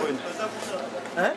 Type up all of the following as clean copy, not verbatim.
Hein?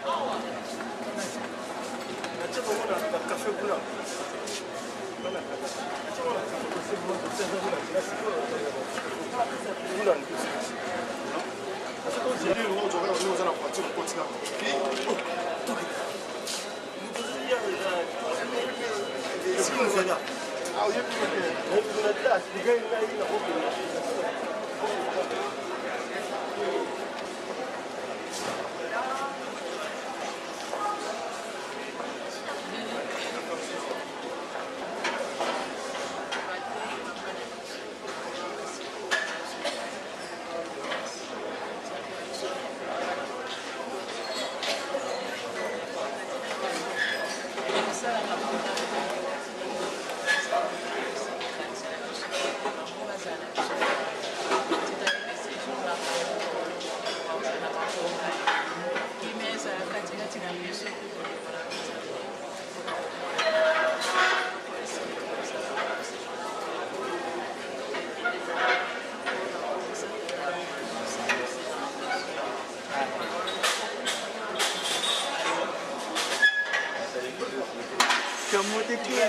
Kamu tidur.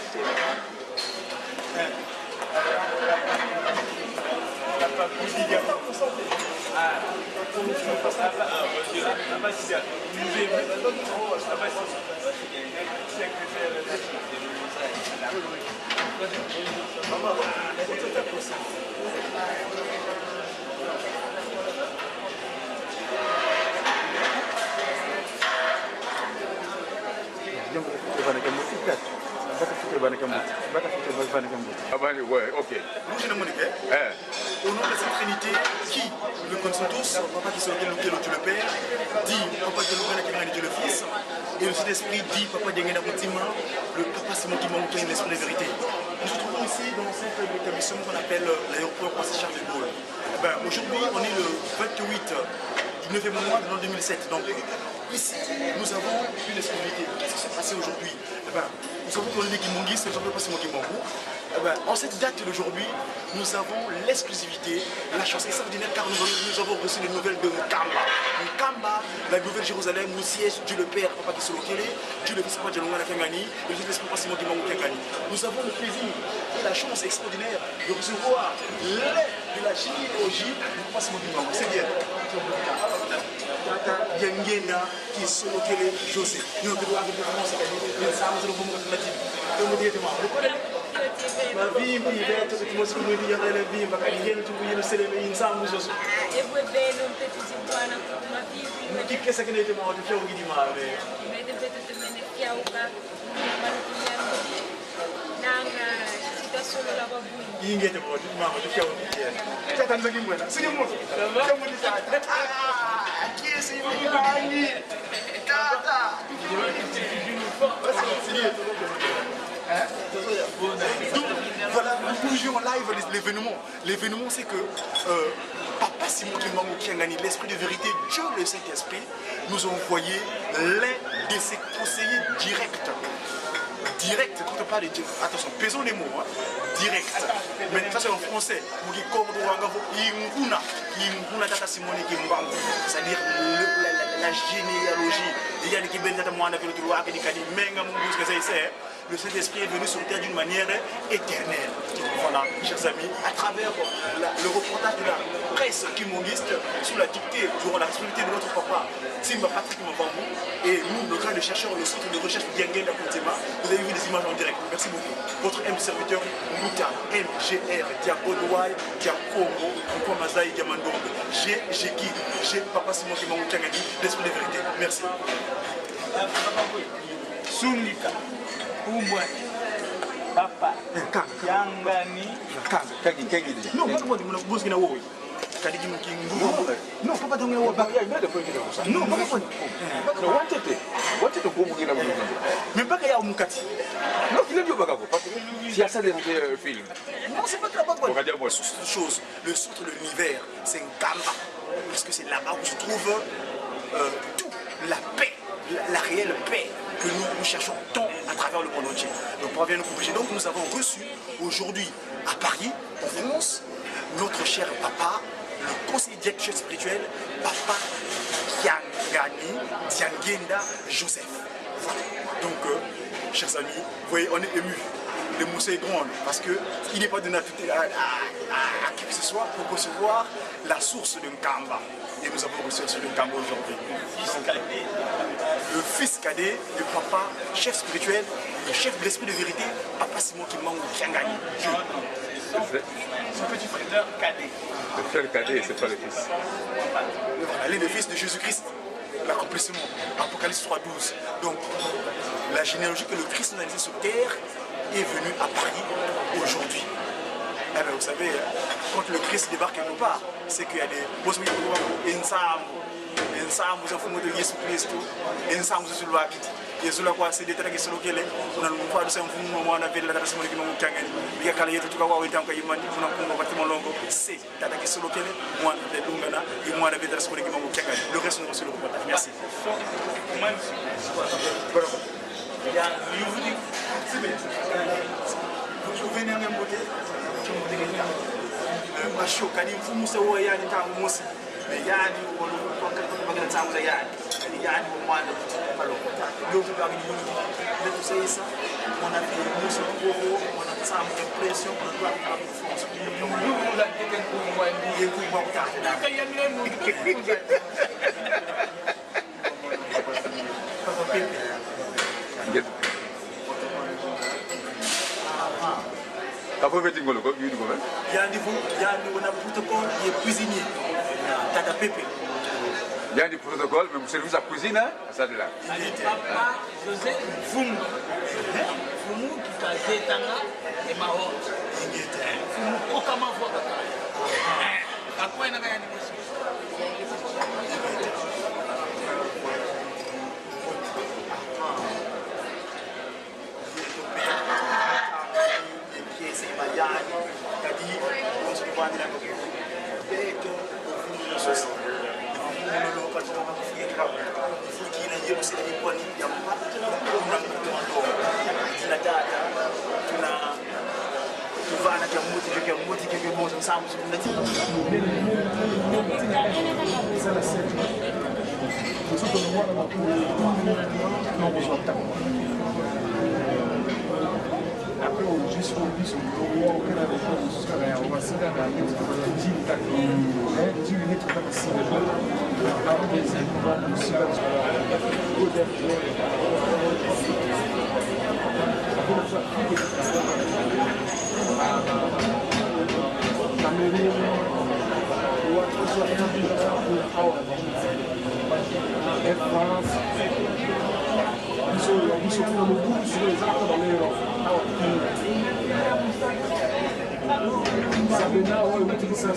Ok. Au nom de cette trinité qui le connaissons tous, papa qui est lequel Dieu le Père, dit papa qui est Dieu le Fils, et le Saint-Esprit dit papa qui est le papa c'est moi qui manque l'esprit de vérité. Nous nous trouvons ici dans cet établissement qu'on appelle l'aéroport Charles de Gaulle. Aujourd'hui on est le 28 du 9e mois de l'an 2007. Donc ici nous avons une exclusivité. Qu'est-ce qui s'est passé aujourd'hui? Nous savons qu'on est des Kimongis, nous savons pas c'est moi qui m'en en cette date d'aujourd'hui, nous avons l'exclusivité, la chance extraordinaire car nous avons reçu les nouvelles de Nkamba. Nkamba, la nouvelle Jérusalem, où siège Dieu le Père, Papa qui Kisolokele, Dieu le Fils, Papa Djalonga Kangani, et Dieu l'Esprit, Papa Simon Kimangou Kangani. Nous avons le plaisir et la chance extraordinaire de recevoir l'aide de la généalogie de Papa Simon Kimangou. C'est bien. Tata Yengena Kisolokele José. Nous avons Mavimbi vetu kutimosikumwili yale vimba kanigeni tubuyino seleme insambu zoso ebwe belo mpetu zibwana mavimbi mukikesa kinete mawatu fya ugidi mawe mede mpetu temene fya uka manukunyano nanga sitasolo la babu ingete mawatu mama fya ugidi tata nzagi mwena sini moto kama ni tata kiesi mwangi tata donc voilà, nous jouons en live l'événement. L'événement c'est que Papa Simon Kimangou Kiangani, l'esprit de vérité, Dieu le Saint-Esprit, nous a envoyé l'un de ses conseillers directs. Direct, quand on parle de Dieu, attention, pesons les mots, hein, direct. Mais ça c'est en français. C'est-à-dire la généalogie. Le Saint-Esprit est venu sur terre d'une manière éternelle. Voilà, chers amis, à travers le reportage de la presse kimongiste sous la dictée, durant la responsabilité de notre papa, Simba Patrick Mavambou, et nous, le grand de chercheurs, le centre de recherche Diangen d'Akontema, vous avez vu des images en direct. Merci beaucoup. Votre M serviteur, Mouta, MGR, Diagodouaï, Diakongo, Nkwamazaï, Diamandongo, G, Jeki, G, Papa Simon Kimangou Kiangani, l'esprit de vérité. Merci. Sungika, Umbwa, Papa, Yangani, Kagi. Non, pas moi, vous avez dit non, papa don't know about non, papa mais pas qu'il y a Mukati. Non, il est bien bagabo. Si ça des films. Non, c'est pas que là-bas. Chose, le centre de l'univers, c'est un Nkamba. Parce que c'est là-bas où se trouve toute la paix, la réelle paix que nous cherchons tant à travers le monde entier. Donc, pour bien nous corriger, donc nous avons reçu aujourd'hui à Paris, en France, notre cher papa, le conseiller directeur spirituel, Papa Kiangani Diangenda Joseph. Voilà. Donc, chers amis, vous voyez, on est émus. L'émotion est grande parce qu'il n'est pas donné à qui que ce soit pour recevoir la source de Nkamba. Et nous avons reçu la source de Nkamba aujourd'hui. Le fils cadet du papa, chef spirituel, le chef de l'esprit de vérité, Papa Simon Kimbangu Kiangani. Son petit frère cadet. Le frère cadet, c'est pas le fils. Voilà, il est le fils de Jésus-Christ. L'accomplissement, Apocalypse 3.12. Donc, la généalogie que le Christ nous a laissée sur terre est venue à Paris aujourd'hui. Eh bien, vous savez, quand le Christ débarque quelque part, c'est qu'il y a des possibilités de ensemble, vous avez de Jésus Christ, ensemble, vous avez Yesu la kwa sidi tata kisolo kele kuna mfado sa mfumo mwana vile la tata simoni kimungu changani bia kala yetu tukawa wita kwa imani kuna kungo kwa timolongo c'est tata kisolo kele mwana de dungana et mwana vile tata simoni kimungu changani le reste nous le partage. Merci. Vous venez en beauté masho kani mfumo sa wa yani tangu mosi yani wanakutoka tangu za yani mwana donc de tout ça on a fait une motion on a ça une pression on doit avoir une force nous la quelqu'un pour moi et pour moi Après, vous avez dit il y a un niveau, on a un protocole, il est cuisinier. Tata Pépé. Il y a des protocoles, mais vous service à cuisine, hein? Ça de là. Papa José Fumu. Fumu qui faisait Tanga et Mahon. Fumu Okama Voka. À quoi il y a une émotion? Après, jusqu'au bus, on va au Canada, on va se faire la mise en Jim Tac. Tu es net comme si le jeu. Avant des événements, nous sommes ils sont pour le coup sur les arbres dans les Sabina, ouais, oui, tout ça.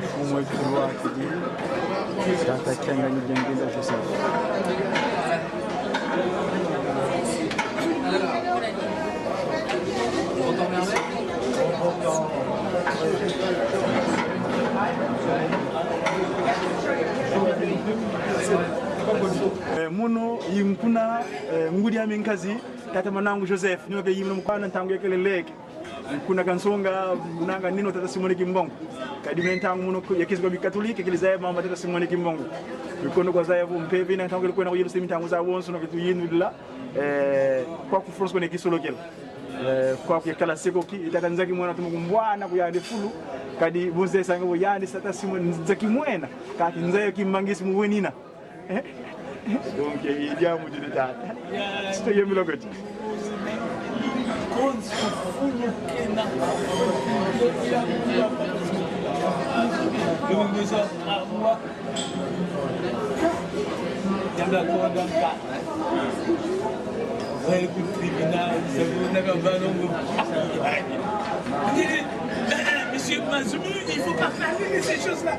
mfumo wetu wa kidini tatachanganya jengine sasa. Muno yimkuna ngudi ya minkazi tata manangu Joseph nyoke yimno mkwana ntangu yekele leke kuna kansonga nanga nino tata Simone Kimbongo kadi mentangu muno yakizwa bi katolike kilizaye mama tata Simone Kimbongo bikono kwa zaye bu mpevi na ntangu kwena kuyiro simitangu za wonso no bitu yinula kwa ku France kone kisolo kel kwa ku kala seko ki itaka nzaki mwana tumukumbwana kuyande fulu kadi bonse sanga bo yandi tata Simone nzaki mwena kati nzaye kimangisi muwenina donc il y a beaucoup de temps. C'est yemi lokoti. Monsieur Mazoumou, il ne faut pas parler de ces choses-là.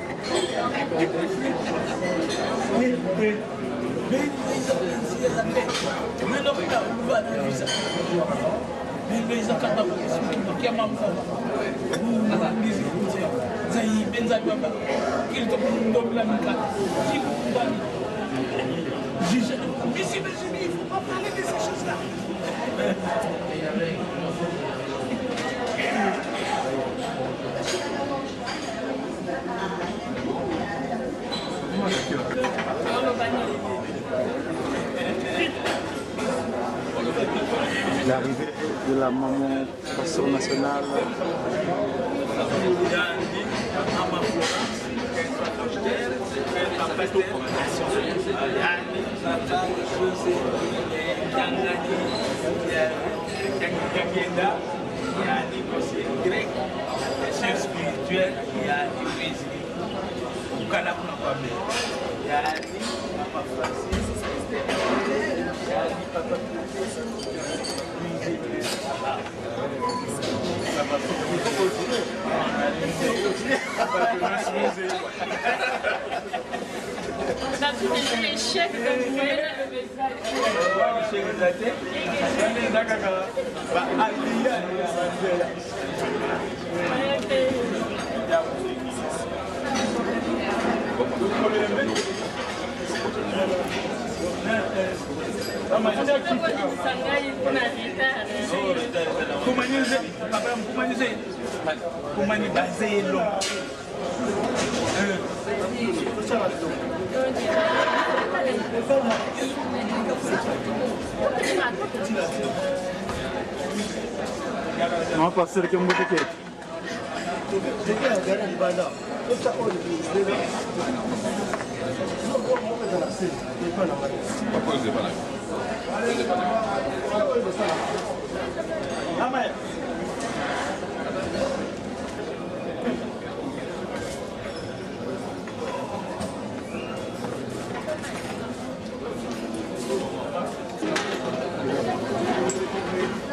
L'arrivée de la maman pasteur nationale. Ça tout les chefs de Non, pas sûr que moi je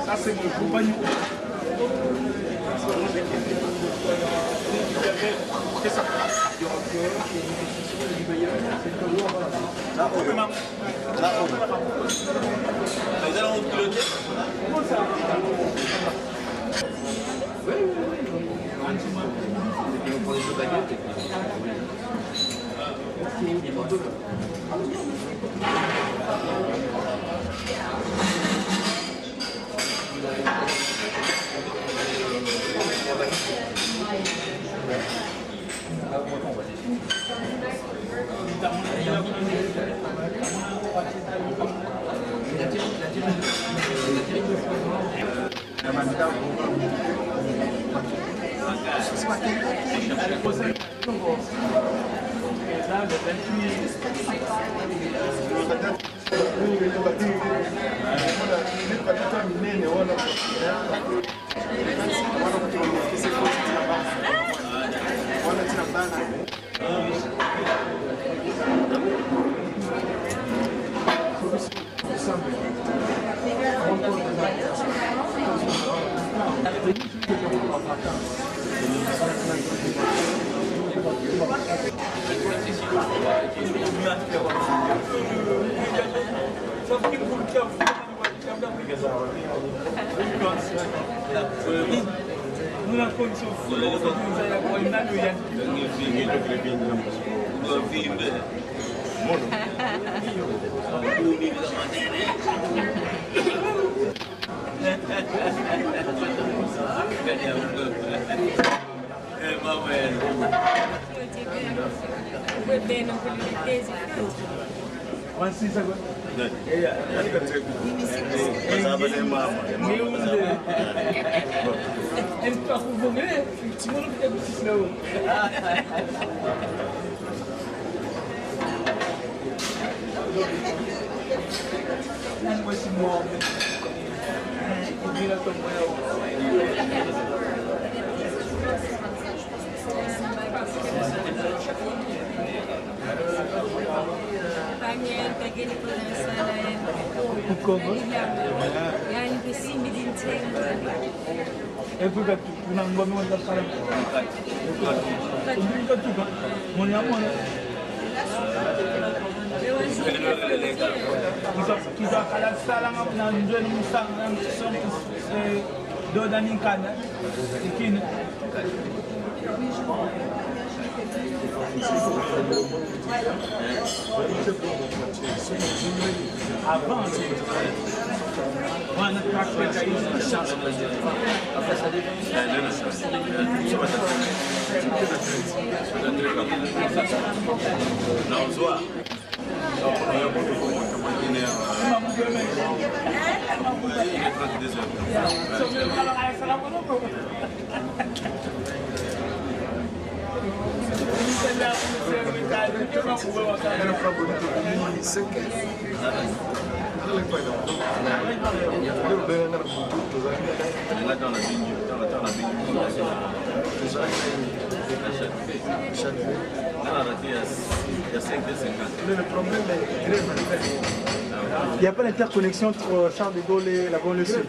ça c'est mon compagnon. C'est ça. Vous allez en piloter. Una condição full of Il n'y a pas d'interconnexion entre Charles de Gaulle et la banlieue sud.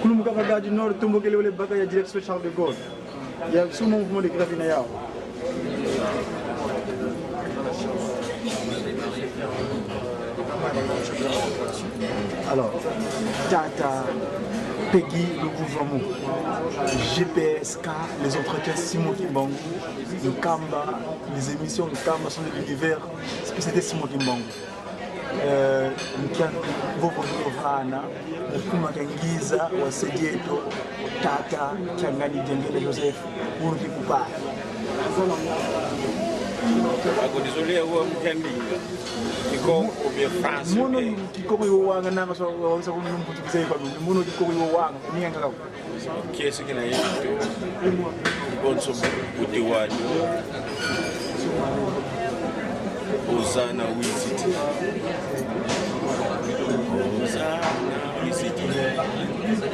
Kulumuka Gare du Nord, Tombokele ou les bagages à direction Charles de Gaulle. Il y a sous mon mouvement de grève inayao. Alors, Tata, Peggy, le gouvernement, GPSK, les entretiens Simon Kimbangu, le Kamba, les émissions de Kamba sont de l'univers, spécialité Simon Kimbangu. Vana, Kuma Kangiza, Wasedieto, Tata, Kiangani Dengele Joseph, Urki Kupa. Désolé, vous avez un Iko bien France. Mono Kiko Wanga Nanga, so also to say, but Mono Kiko Wanga, Nianga. Qui est-ce qui n'a eu bon somme pour te voir? Osana Wiziti. Osana Wiziti.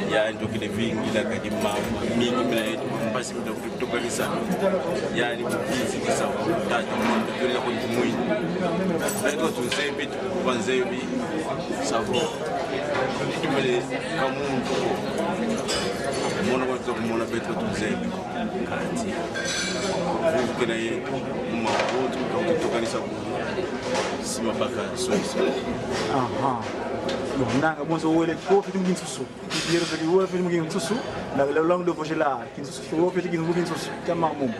Il y a un truc de vie, il a gagné ma mini, mais pas si vous avez tout gagné ça. Il y a des petits qui sont là, tout le monde est mouillé. Mais quand tu sais, tu penses que ça va. Mais comme mon appel tout ça, vous connaissez mon autre, donc tu connais ça. Si ma baka soit. Aha. Nanga bonso wele ko fitu ngin susu. Yero de wo fitu ngin susu. La langue de Vogela, qui susu wo fitu ngin susu. Kama mom.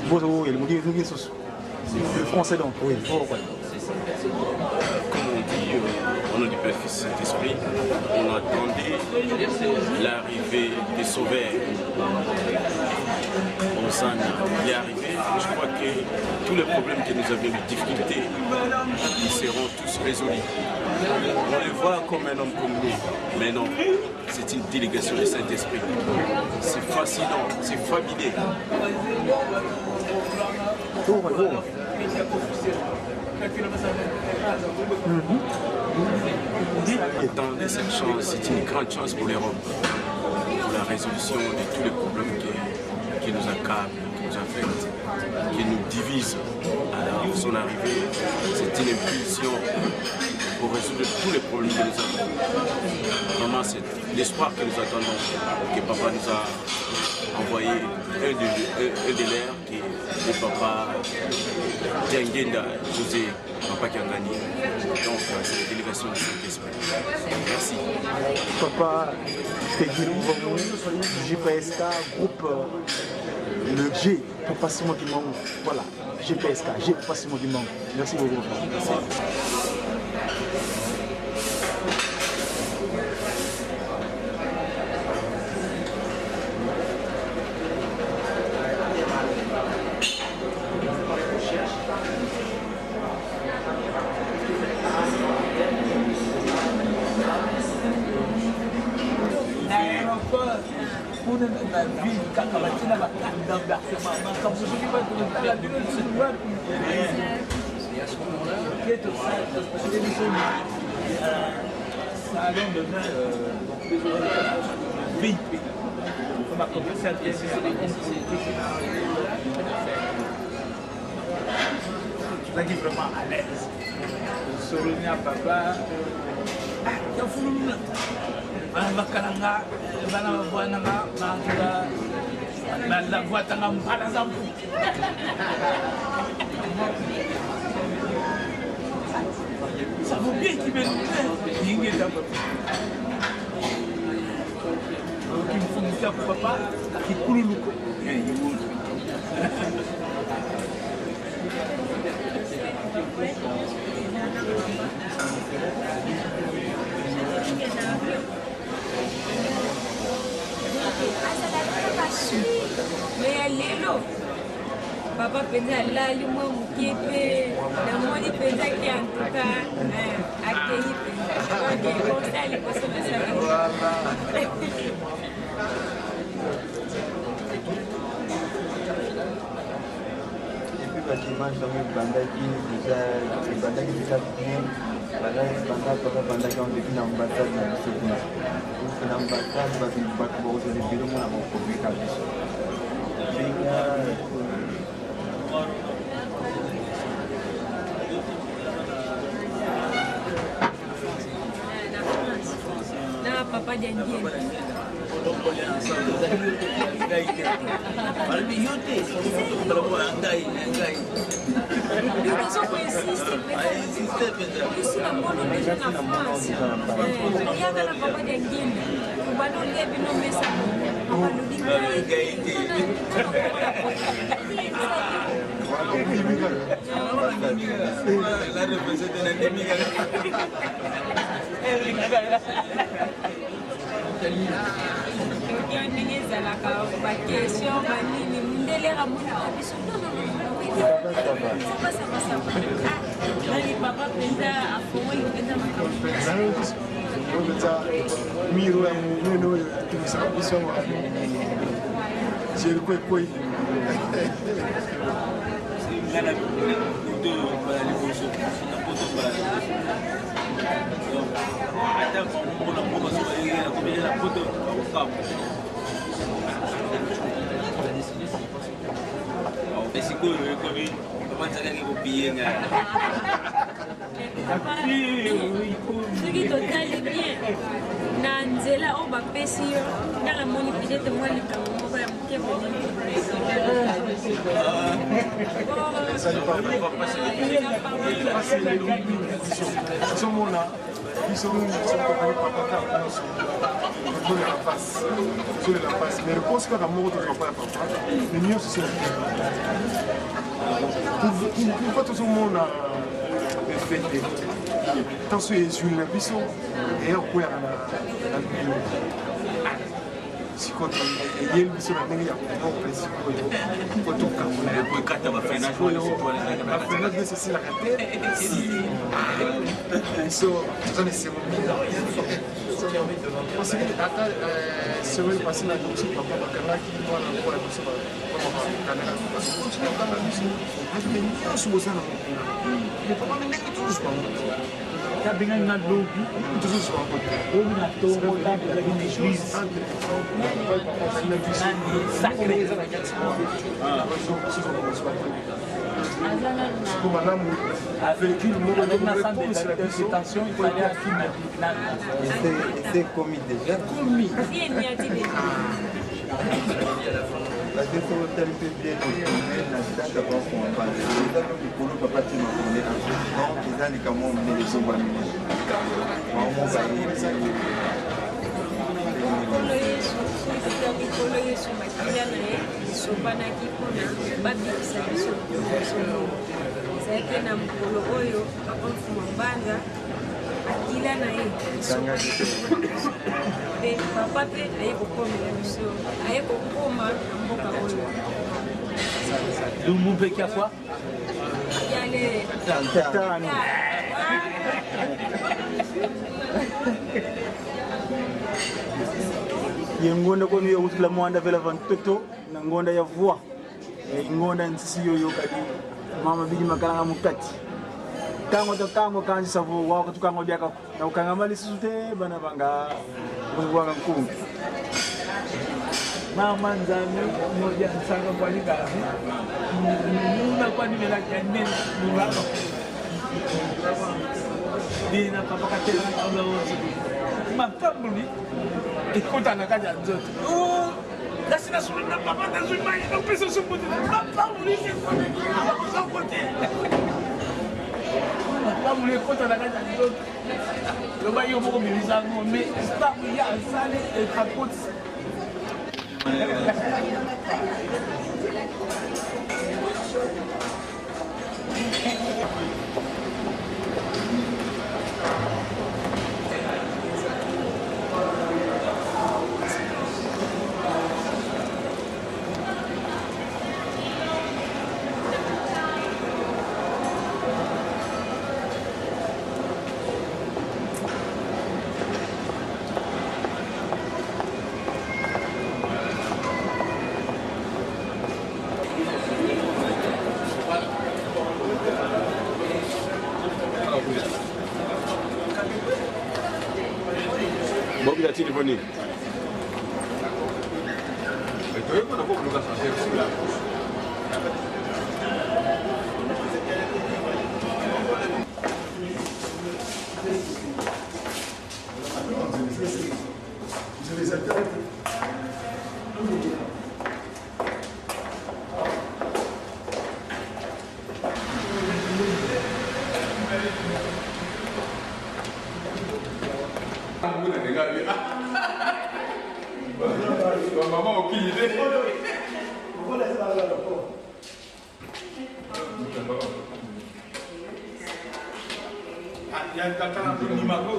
Bonso wele ngin susu. Le français donc, oui, pourquoi? Comme on dit, au nom du Père, Fils et Saint-Esprit, on attendait l'arrivée des sauveurs. Il est arrivé, je crois que tous les problèmes que nous avions de difficultés, ils seront tous résolus. On les voit comme un homme comme nous, mais non, c'est une délégation du Saint-Esprit. C'est fascinant, c'est familier. Étant de cette chance, c'est une grande chance pour l'Europe, pour la résolution de tous les problèmes qui nous accablent, fait, qui nous divise à son arrivée. C'est une impulsion pour résoudre tous les problèmes que nous avons. Vraiment, c'est l'espoir que nous attendons, que papa nous a envoyé un de l'air qui est le papa Djangenda José, papa qui a gagné. Donc, c'est la délégation du Saint-Esprit. Merci. Papa Tegirou, JPSK, groupe le G, Papa Simon Dimong. Voilà, JPSK, G, Papa Simon Dimong. Merci beaucoup. Merci. La ville, quand on va dire d'embarquement, quand vous n'avez pas de la ville, c'est noir. Et à ce moment-là, salon de vin, VIP. On a commencé à dire que c'est des vraiment à l'aise. Souvenir à papa, il y a fou. Makalanga, la voix par exemple. Ça vaut bien qu'il me dise. Donc il me faut me faire pour papa, qui coule le coup. Mais lelo papa penza lali mwa mukepe na moni penza ki en tout cas accueilli penza donc comme ça les consommateurs bâtiment jamais bandaki déjà bien bandaki on depuis l'ambassade na biso kuna l'ambassade bato bakozala ebele mona bakopublika biso na papa Djangenda ndenge ezalaka bakestion banini mundelera mona biso nani papa mpenza afongoli mpenza makambo miro ya monene oyo etumisaka biso yango jerikwekwei soki totali bien na nzela oyo bapesi yo nga namoni peut-être mwa likambo moko ya moke ozomona biso tokani papaka nyonso tozolela mpasi mais réponse kaka moko tozwapa ya papa mais nyonso se pourquoi tozomona efete ntanso ezwi na biso eya kokweyaka na bino sikoyo eyeli biso na ndenge ya kopropre sikoyo po tokabolabafrenage nyonso esilaka te biso toza na esengo mingi ata semaine passée na biso papa bakangaki wana lokola biso bakamera parce que continue okanga biso nyonso boza na mokila mais papa ndenge toujours bango tabengani na lobi toujours bango obi na tongo tabezaki na église sacré avec une détention, il fallait à qui c'est commis déjà. Commis. Parce que sur le tel que bien documenté, la date avant qu'on en parle. Les gens qui connaissent pas partir dans le donc ils ont les camons de les sommes mikolo yesu makila na ye esopanaki mpona babikisa biso solo ezalaki na mokolo oyo akomfuma mbanza akila na ye mpe papa mpe aye kokomela biso aye kokoma na mboka oyo lumbu mpe kiafwa yale Tano. Yengonda kono ya utila mwanda vela vantoto na ngonda ya voix ngonda nsisi yoyo kadi mama bidi makalanga mukati kango to kango kanji savo wako tukango byaka na ukanga mali sute bana banga bungwanga nkungu mama nzami moja nsanga kwa ni gazi nuna kwa ni mela kende nubako dina papa katela na wote mapambuli ikota na kaja nzoto oh lasina sura na papa na zuma ina pesa sumbuti mapambuli se kwa ni kwa kote mapambuli ikota na kaja nzoto loba yo moko milisa ngome stop ya sale et capote. Bobi la téléphonie. Maman aucune idée. Il y a quelqu'un qui m'a dit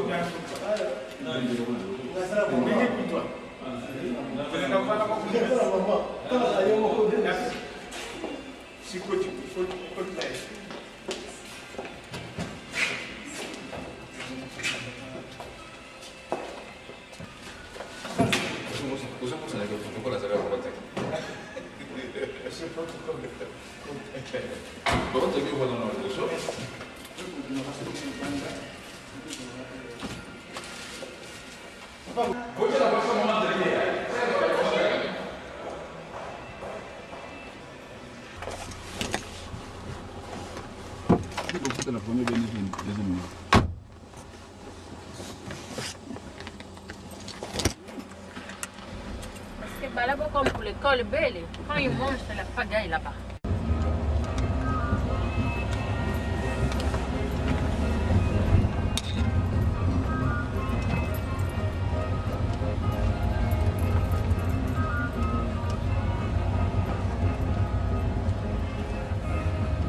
Là-bas, comme pour l'école belle, quand ils mangent, c'est la pagaille là-bas.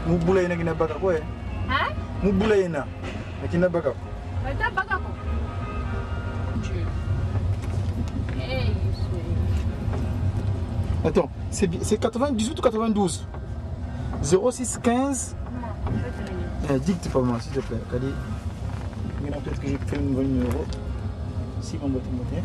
Mubula ina kina baka ko eh. Hein? Mubula ina kina baka ko. Tá bagaco. Attends, c'est 98 ou 92 06 15. Dicte pas moi s'il te plaît. Peut-être que je prends un numéro. Simon Botemote.